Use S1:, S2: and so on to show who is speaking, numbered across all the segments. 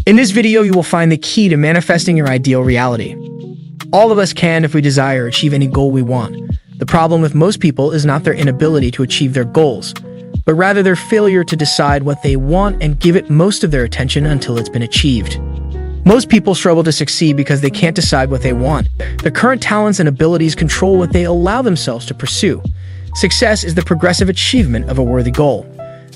S1: In this video, you will find the key to manifesting your ideal reality. All of us can, if we desire, achieve any goal we want. The problem with most people is not their inability to achieve their goals, but rather their failure to decide what they want and give it most of their attention until it's been achieved. Most people struggle to succeed because they can't decide what they want. Their current talents and abilities control what they allow themselves to pursue. Success is the progressive achievement of a worthy goal.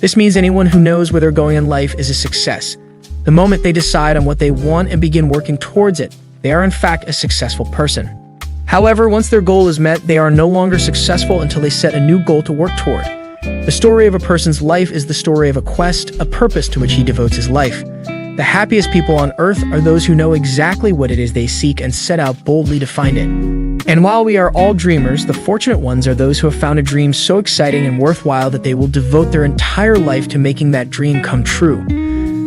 S1: This means anyone who knows where they're going in life is a success. The moment they decide on what they want and begin working towards it, they are in fact a successful person. However, once their goal is met, they are no longer successful until they set a new goal to work toward. The story of a person's life is the story of a quest, a purpose to which he devotes his life. The happiest people on earth are those who know exactly what it is they seek and set out boldly to find it. And while we are all dreamers, the fortunate ones are those who have found a dream so exciting and worthwhile that they will devote their entire life to making that dream come true.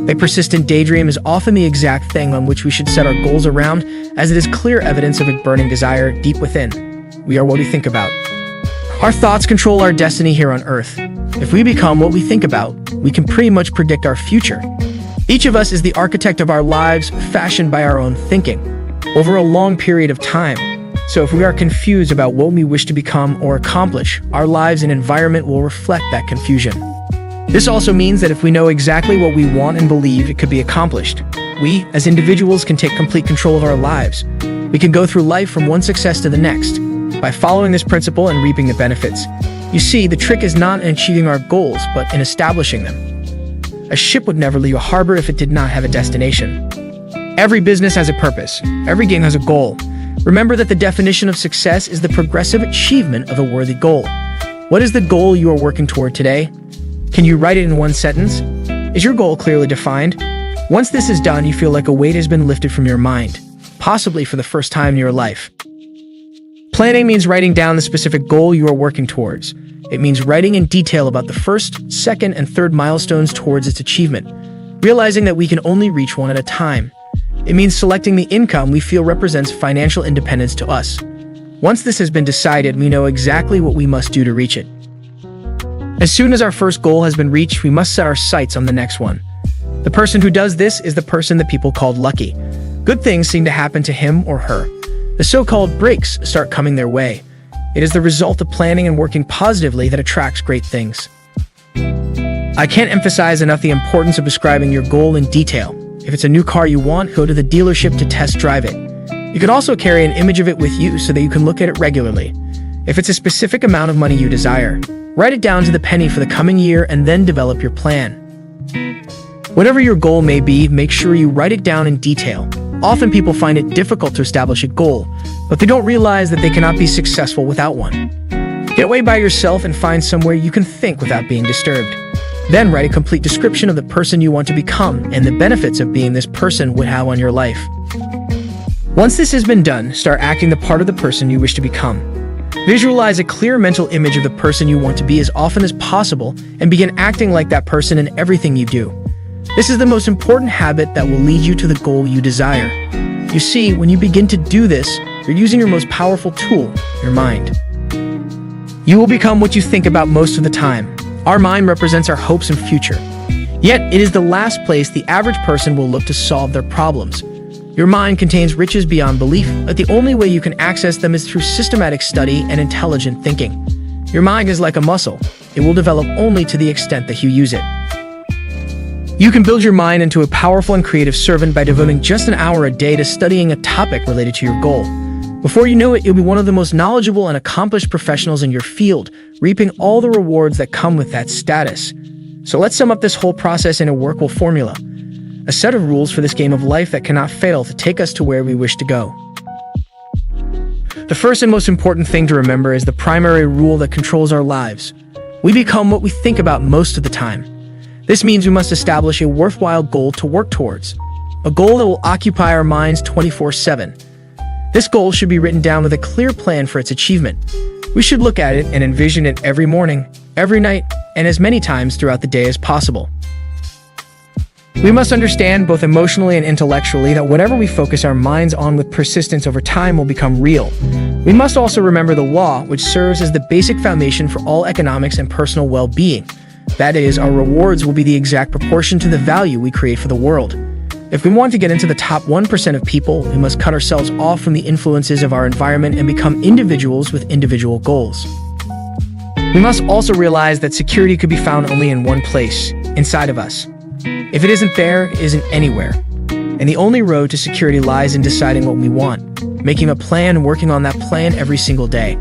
S1: A persistent daydream is often the exact thing on which we should set our goals around, as it is clear evidence of a burning desire deep within. We are what we think about. Our thoughts control our destiny here on Earth. If we become what we think about, we can pretty much predict our future. Each of us is the architect of our lives, fashioned by our own thinking, over a long period of time. So if we are confused about what we wish to become or accomplish, our lives and environment will reflect that confusion. This also means that if we know exactly what we want and believe it could be accomplished, we, as individuals, can take complete control of our lives. We can go through life from one success to the next, by following this principle and reaping the benefits. You see, the trick is not in achieving our goals, but in establishing them. A ship would never leave a harbor if it did not have a destination. Every business has a purpose. Every game has a goal. Remember that the definition of success is the progressive achievement of a worthy goal. What is the goal you are working toward today? Can you write it in one sentence? Is your goal clearly defined? Once this is done, you feel like a weight has been lifted from your mind, possibly for the first time in your life. Planning means writing down the specific goal you are working towards. It means writing in detail about the first, second, and third milestones towards its achievement, realizing that we can only reach one at a time. It means selecting the income we feel represents financial independence to us. Once this has been decided, we know exactly what we must do to reach it. As soon as our first goal has been reached, we must set our sights on the next one. The person who does this is the person that people called lucky. Good things seem to happen to him or her. The so-called breaks start coming their way. It is the result of planning and working positively that attracts great things. I can't emphasize enough the importance of describing your goal in detail. If it's a new car you want, go to the dealership to test drive it. You can also carry an image of it with you so that you can look at it regularly. If it's a specific amount of money you desire, write it down to the penny for the coming year and then develop your plan. Whatever your goal may be, make sure you write it down in detail. Often people find it difficult to establish a goal, but they don't realize that they cannot be successful without one. Get away by yourself and find somewhere you can think without being disturbed. Then write a complete description of the person you want to become and the benefits of being this person would have on your life. Once this has been done, start acting the part of the person you wish to become. Visualize a clear mental image of the person you want to be as often as possible and begin acting like that person in everything you do. This is the most important habit that will lead you to the goal you desire. You see, when you begin to do this, you're using your most powerful tool, your mind. You will become what you think about most of the time. Our mind represents our hopes and future. Yet, it is the last place the average person will look to solve their problems. Your mind contains riches beyond belief, but the only way you can access them is through systematic study and intelligent thinking. Your mind is like a muscle. It will develop only to the extent that you use it. You can build your mind into a powerful and creative servant by devoting just an hour a day to studying a topic related to your goal. Before you know it, you'll be one of the most knowledgeable and accomplished professionals in your field, reaping all the rewards that come with that status. So let's sum up this whole process in a workable formula. A set of rules for this game of life that cannot fail to take us to where we wish to go. The first and most important thing to remember is the primary rule that controls our lives. We become what we think about most of the time. This means we must establish a worthwhile goal to work towards, a goal that will occupy our minds 24/7. This goal should be written down with a clear plan for its achievement. We should look at it and envision it every morning, every night, and as many times throughout the day as possible. We must understand both emotionally and intellectually that whatever we focus our minds on with persistence over time will become real. We must also remember the law, which serves as the basic foundation for all economics and personal well-being. That is, our rewards will be the exact proportion to the value we create for the world. If we want to get into the top 1% of people, we must cut ourselves off from the influences of our environment and become individuals with individual goals. We must also realize that security could be found only in one place, inside of us. If it isn't there, it isn't anywhere. And the only road to security lies in deciding what we want, making a plan and working on that plan every single day.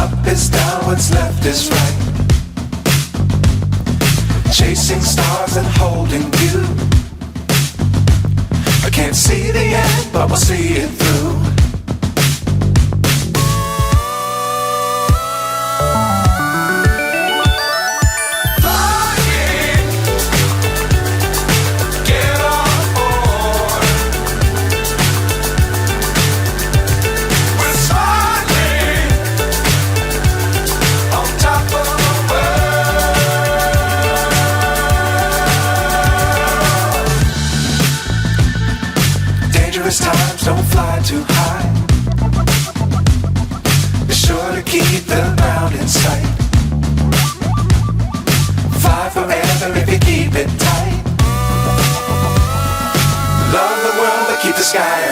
S2: Up is down, what's left is right. Chasing stars and holding you. I can't see the end, but we'll see it through. Times don't fly too high. Be sure to keep the ground in sight. Fly forever if you keep it tight. Love the world but keep the sky